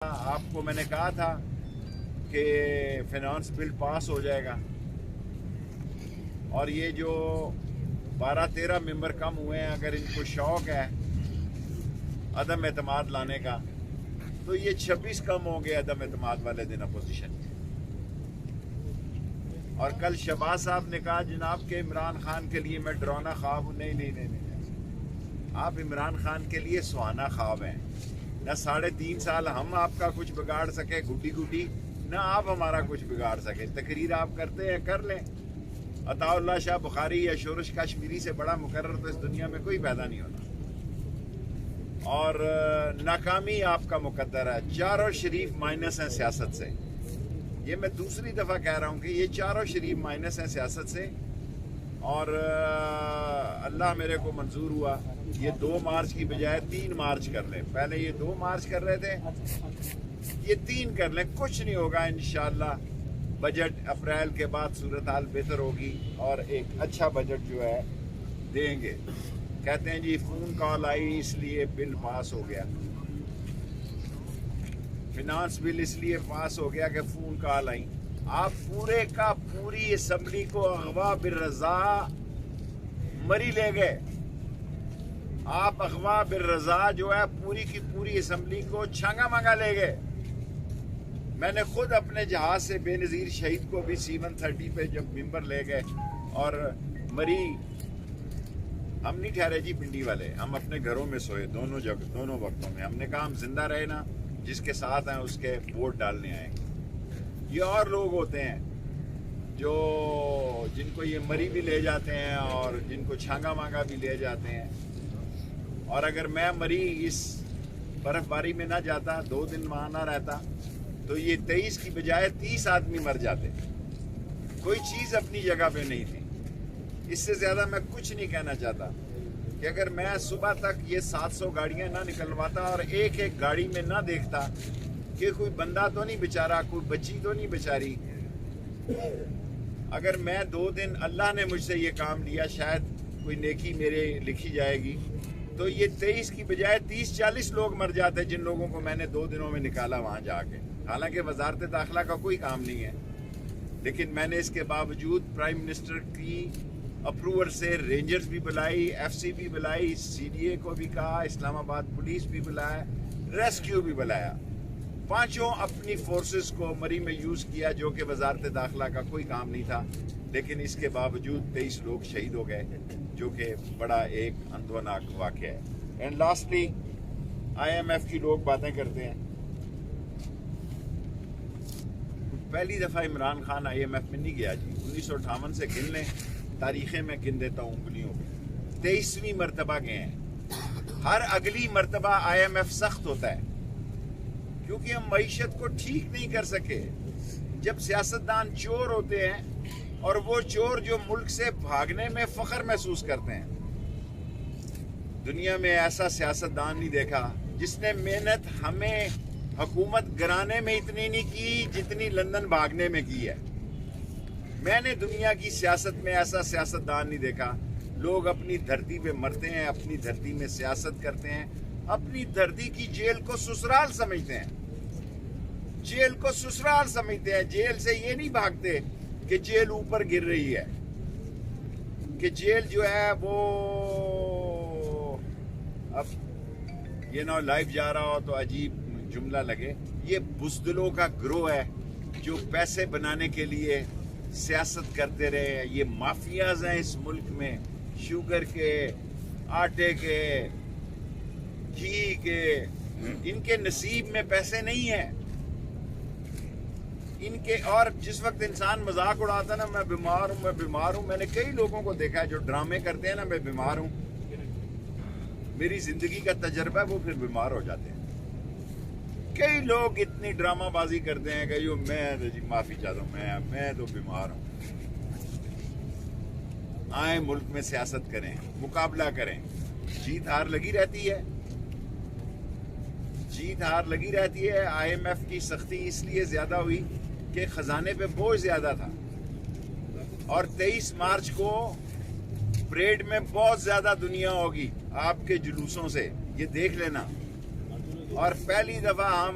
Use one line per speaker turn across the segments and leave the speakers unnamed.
آپ کو میں نے کہا تھا کہ فائنانس بل پاس ہو جائے گا اور یہ جو 12-13 ممبر کم ہوئے ہیں، اگر ان کو شوق ہے عدم اعتماد لانے کا تو یہ 26 کم ہوں گے عدم اعتماد والے دن اپوزیشن کے۔ اور کل شہباز صاحب نے کہا جناب کہ عمران خان کے لیے میں ڈراؤنا خواب ہوں۔ نہیں، آپ عمران خان کے لیے سہانا خواب ہیں۔ نہ 3.5 سال ہم آپ کا کچھ بگاڑ سکے گھٹی نہ آپ ہمارا کچھ بگاڑ سکے۔ تقریر آپ کرتے ہیں کر لیں، عطا اللہ شاہ بخاری یا شورش کشمیری سے بڑا مقرر تو اس دنیا میں کوئی پیدا نہیں ہونا، اور ناکامی آپ کا مقدر ہے۔ چاروں شریف مائنس ہیں سیاست سے، یہ میں دوسری دفعہ کہہ رہا ہوں کہ یہ چاروں شریف مائنس ہیں سیاست سے، اور اللہ میرے کو منظور ہوا یہ 2 مارچ کی بجائے 3 مارچ کر لیں۔ پہلے یہ 2 مارچ کر رہے تھے، یہ 3 کر لیں، کچھ نہیں ہوگا انشاءاللہ۔ بجٹ اپریل کے بعد صورتحال بہتر ہوگی اور ایک اچھا بجٹ جو ہے دیں گے۔ کہتے ہیں جی فون کال آئی اس لیے بل پاس ہو گیا، فائنانس بل اس لیے پاس ہو گیا کہ فون کال آئی۔ آپ پورے کا پوری اسمبلی کو اغوا بالرضا مری لے گئے۔ آپ اغوا بالرضا جو ہے پوری کی پوری اسمبلی کو چھانگا مانگا لے گئے۔ میں نے خود اپنے جہاز سے بے نظیر شہید کو بھی C-130 پہ جب ممبر لے گئے اور مری، ہم نہیں ٹھہرے جی پنڈی والے، ہم اپنے گھروں میں سوئے دونوں وقتوں میں۔ ہم نے کہا ہم زندہ رہے نا، جس کے ساتھ ہیں اس کے ووٹ ڈالنے آئیں گے۔ یہ اور لوگ ہوتے ہیں جن کو یہ مری بھی لے جاتے ہیں اور جن کو چھانگا مانگا بھی لے جاتے ہیں۔ اور اگر میں مری اس برف باری میں نہ جاتا، 2 دن وہاں نہ رہتا، تو یہ 23 کی بجائے 30 آدمی مر جاتے۔ کوئی چیز اپنی جگہ پہ نہیں تھی۔ اس سے زیادہ میں کچھ نہیں کہنا چاہتا کہ اگر میں صبح تک یہ 700 گاڑیاں نہ نکلواتا اور ایک گاڑی میں نہ دیکھتا کہ کوئی بندہ تو نہیں بیچارہ، کوئی بچی تو نہیں بیچاری، اگر میں 2 دن اللہ نے مجھ سے یہ کام لیا، شاید کوئی نیکی میرے لکھی جائے گی، تو یہ 23 کی بجائے 30-40 لوگ مر جاتے جن لوگوں کو میں نے 2 دنوں میں نکالا وہاں جا کے۔ حالانکہ وزارت داخلہ کا کوئی کام نہیں ہے، لیکن میں نے اس کے باوجود پرائم منسٹر کی اپروول سے رینجرز بھی بلائی، FC بھی بلائی، CDA کو بھی کہا، اسلام آباد پولیس بھی بلایا، ریسکیو بھی بلایا۔ 5 اپنی فورسز کو مری میں یوز کیا جو کہ وزارت داخلہ کا کوئی کام نہیں تھا، لیکن اس کے باوجود 23 لوگ شہید ہو گئے، جو کہ بڑا ایک اندوناک واقعہ ہے۔ اینڈ لاسٹلی IMF کی لوگ باتیں کرتے ہیں۔ پہلی دفعہ عمران خان IMF میں نہیں گیا جی، 1958 سے گن لیں، تاریخیں میں گن دیتا ہوں انگلیوں پہ، 23ویں مرتبہ گئے ہیں۔ ہر اگلی مرتبہ IMF سخت ہوتا ہے کیونکہ ہم معیشت کو ٹھیک نہیں کر سکے۔ جب سیاستدان چور ہوتے ہیں اور وہ چور جو ملک سے بھاگنے میں فخر محسوس کرتے ہیں، دنیا میں ایسا سیاستدان نہیں دیکھا جس نے محنت ہمیں حکومت گرانے میں اتنی نہیں کی جتنی لندن بھاگنے میں کی ہے۔ میں نے دنیا کی سیاست میں ایسا سیاستدان نہیں دیکھا۔ لوگ اپنی دھرتی پہ مرتے ہیں، اپنی دھرتی میں سیاست کرتے ہیں، اپنی دھرتی کی جیل کو سسرال سمجھتے ہیں، جیل کو سسرال سمجھتے ہیں۔ جیل سے یہ نہیں بھاگتے کہ جیل اوپر گر رہی ہے، کہ جیل جو ہے وہ اب یہ نہ لائف جا رہا ہو تو عجیب جملہ لگے، یہ بزدلوں کا گروہ ہے جو پیسے بنانے کے لیے سیاست کرتے رہے ہیں۔ یہ مافیاز ہیں اس ملک میں، شوگر کے، آٹے کے، گھی کے، ان کے نصیب میں پیسے نہیں ہیں ان کے۔ اور جس وقت انسان مذاق اڑاتا نا، میں بیمار ہوں، میں نے کئی لوگوں کو دیکھا ہے جو ڈرامے کرتے ہیں نا، میں بیمار ہوں، میری زندگی کا تجربہ ہے، وہ پھر بیمار ہو جاتے ہیں۔ کئی لوگ اتنی ڈرامہ بازی کرتے ہیں کہ میں جی معافی چاہتا ہوں، میں تو بیمار ہوں۔ آئیں ملک میں سیاست کریں، مقابلہ کریں، جیت ہار لگی رہتی ہے، جیت ہار لگی رہتی ہے۔ IMF کی سختی اس لیے زیادہ ہوئی کہ خزانے پہ بوجھ زیادہ تھا، اور 23 مارچ کو پریڈ میں بہت زیادہ دنیا ہوگی آپ کے جلوسوں سے، یہ دیکھ لینا۔ اور پہلی دفعہ ہم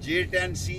J-10C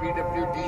PWD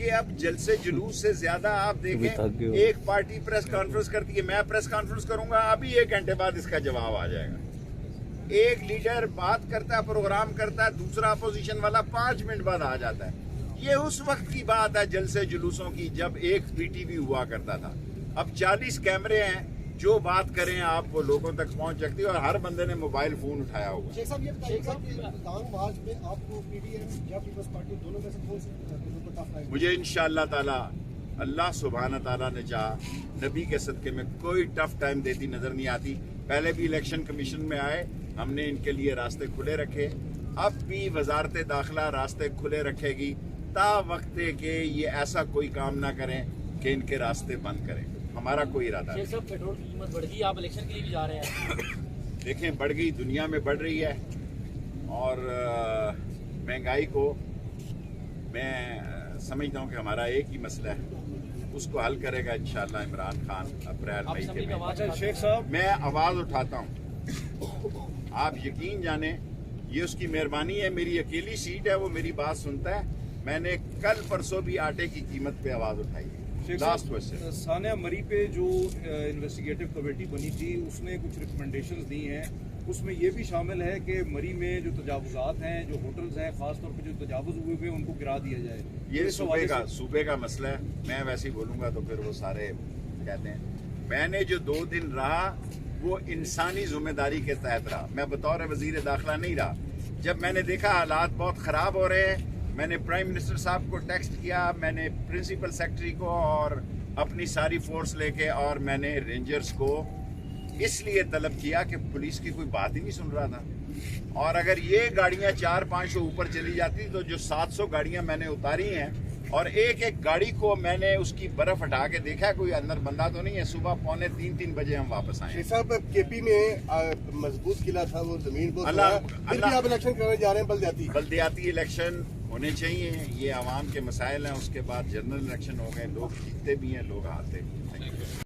کہ اب جلسے جلوس سے زیادہ آپ دیکھیں ایک پارٹی پریس کانفرنس کرتی ہے, میں پریس کانفرنس کروں گا ابھی 1 گھنٹے بعد اس کا جواب آ جائے گا. ایک لیڈر بات کرتا ہے, پروگرام کرتا ہے, دوسرا اپوزیشن والا 5 منٹ بعد آ جاتا ہے. یہ اس وقت کی بات ہے جلسے جلوسوں کی جب ایک پی ٹی وی ہوا کرتا تھا. اب 40 کیمرے ہیں, جو بات کریں آپ وہ لوگوں تک پہنچ سکتی ہے, اور ہر بندے نے موبائل فون اٹھایا ہوگا.
شیخ صاحب یہ بتائیے کہ لانگ مارچ میں آپ کو پی ڈی ایم یا پیپلز پارٹی دونوں میں سے کون سے ٹف آئے؟
مجھے انشاءاللہ تعالی اللہ سبحانہ تعالیٰ نے چاہا, نبی کے صدقے میں کوئی ٹف ٹائم دیتی نظر نہیں آتی. پہلے بھی الیکشن کمیشن میں آئے, ہم نے ان کے لیے راستے کھلے رکھے, اب بھی وزارت داخلہ راستے کھلے رکھے گی تا وقت کہ یہ ایسا کوئی کام نہ کریں کہ ان کے راستے بند کریں. ہمارا کوئی ارادہ نہیں.
صاحب پیٹرول کی قیمت بڑھ گئی, آپ الیکشن کے لیے بھی جا رہے ہیں.
دیکھیں بڑھ گئی, دنیا میں بڑھ رہی ہے, اور مہنگائی کو میں سمجھتا ہوں کہ ہمارا ایک ہی مسئلہ ہے, اس کو حل کرے گا انشاءاللہ عمران خان اپریل مئی کے مہینے.
شیخ صاحب
میں آواز اٹھاتا ہوں, آپ یقین جانیں یہ اس کی مہربانی ہے. میری اکیلی سیٹ ہے, وہ میری بات سنتا ہے. میں نے کل پرسوں بھی آٹے کی قیمت پہ آواز اٹھائی ہے. لاسٹ کوسچن,
ثانیہ مری پہ جو انویسٹیگیٹو کمیٹی بنی تھی اس نے کچھ ریکمنڈیشنز دی ہیں, اس میں یہ بھی شامل ہے کہ مری میں جو تجاوزات ہیں, جو ہوٹلز ہیں, خاص طور پہ جو تجاوز ہوئے ان کو گرا دیا جائے.
یہ صوبے کا مسئلہ ہے. میں ویسے ہی بولوں گا تو پھر وہ سارے کہتے ہیں. میں نے جو 2 دن رہا وہ انسانی ذمہ داری کے تحت رہا, میں بطور وزیر داخلہ نہیں رہا. جب میں نے دیکھا حالات بہت خراب ہو رہے ہیں, میں نے پرائم منسٹر صاحب کو ٹیکسٹ کیا, میں نے پرنسپل سیکرٹری کو اور اپنی ساری فورس لے کے, اور میں نے رینجرز کو اس لیے طلب کیا کہ پولیس کی کوئی بات ہی نہیں سن رہا تھا. اور اگر یہ گاڑیاں 400-500 اوپر چلی جاتی تو جو 700 گاڑیاں میں نے اتاری ہیں, اور ایک گاڑی کو میں نے اس کی برف ہٹا کے دیکھا کوئی اندر بندہ تو نہیں ہے. صبح 2:45-3 بجے ہم واپس آئے.
شیخ صاحب کے پی میں مضبوط قلعہ تھا, وہ زمین کو پھر بھی آپ الیکشن کرنے جا رہے ہیں.
بلدیاتی الیکشن ہونے چاہیے, یہ عوام کے مسائل ہیں. اس کے بعد جنرل الیکشن ہو گئے, لوگ جیتتے بھی ہیں, لوگ ہارتے بھی ہیں.